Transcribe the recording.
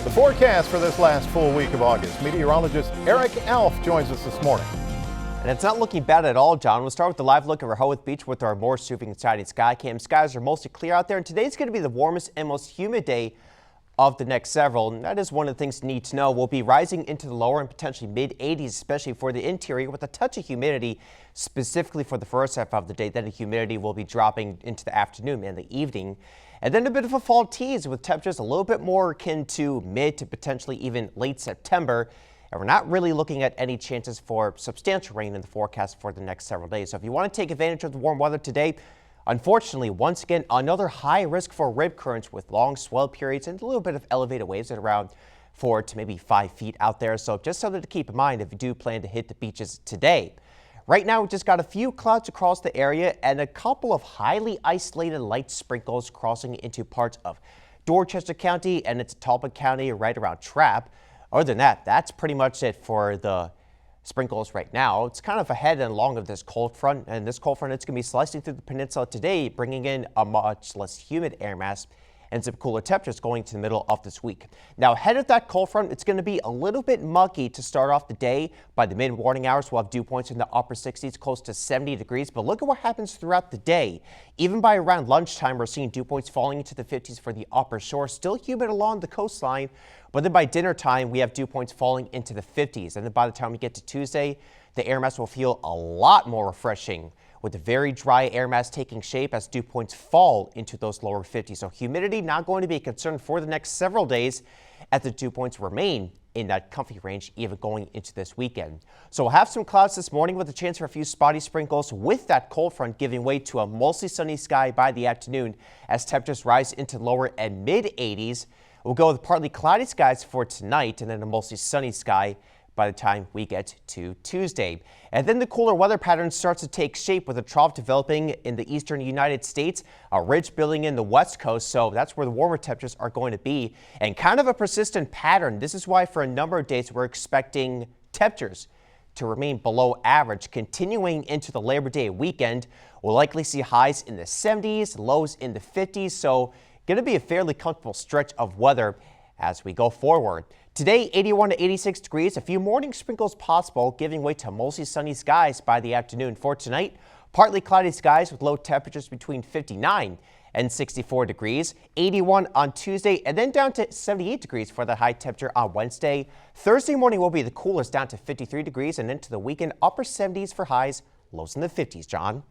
The forecast for this last full week of August. Meteorologist Eric Alf joins us this morning. And it's not looking bad at all, John. We'll start with the live look of Rehoboth Beach with our more soothing and shiny sky cam. Skies are mostly clear out there, and today's going to be the warmest and most humid day of the next several. And that is one of the things you need to know. We'll be rising into the lower and potentially mid-80s, especially for the interior, with a touch of humidity, specifically for the first half of the day. Then the humidity will be dropping into the afternoon and the evening. And then a bit of a fall tease with temperatures a little bit more akin to mid to potentially even late September. And we're not really looking at any chances for substantial rain in the forecast for the next several days. So if you want to take advantage of the warm weather today, unfortunately, once again, another high risk for rip currents with long swell periods and a little bit of elevated waves at around 4 to maybe 5 feet out there. So just something to keep in mind if you do plan to hit the beaches today. Right now, we just got a few clouds across the area and a couple of highly isolated light sprinkles crossing into parts of Dorchester County and its Talbot County right around Trapp. Other than that, that's pretty much it for the sprinkles right now. It's kind of ahead and along of this cold front, and this cold front, it's going to be slicing through the peninsula today, bringing in a much less humid air mass and some cooler temperatures going to the middle of this week. Now, ahead of that cold front, it's going to be a little bit muggy to start off the day. By the mid-morning hours, we'll have dew points in the upper 60s, close to 70 degrees. But look at what happens throughout the day. Even by around lunchtime, we're seeing dew points falling into the 50s for the upper shore. Still humid along the coastline. But then by dinner time, we have dew points falling into the 50s. And then by the time we get to Tuesday, the air mass will feel a lot more refreshing, with a very dry air mass taking shape as dew points fall into those lower 50s. So humidity not going to be a concern for the next several days as the dew points remain in that comfy range even going into this weekend. So we'll have some clouds this morning with a chance for a few spotty sprinkles, with that cold front giving way to a mostly sunny sky by the afternoon as temperatures rise into lower and mid 80s. We'll go with partly cloudy skies for tonight and then a mostly sunny sky by the time we get to Tuesday. And then the cooler weather pattern starts to take shape with a trough developing in the eastern United States, a ridge building in the west coast. So that's where the warmer temperatures are going to be, and kind of a persistent pattern. This is why for a number of days we're expecting temperatures to remain below average. Continuing into the Labor Day weekend, we'll likely see highs in the 70s, lows in the 50s. So going to be a fairly comfortable stretch of weather as we go forward. Today, 81 to 86 degrees, a few morning sprinkles possible, giving way to mostly sunny skies by the afternoon. For tonight, partly cloudy skies with low temperatures between 59 and 64 degrees, 81 on Tuesday, and then down to 78 degrees for the high temperature on Wednesday. Thursday morning will be the coolest, down to 53 degrees, and into the weekend, upper 70s for highs, lows in the 50s, John.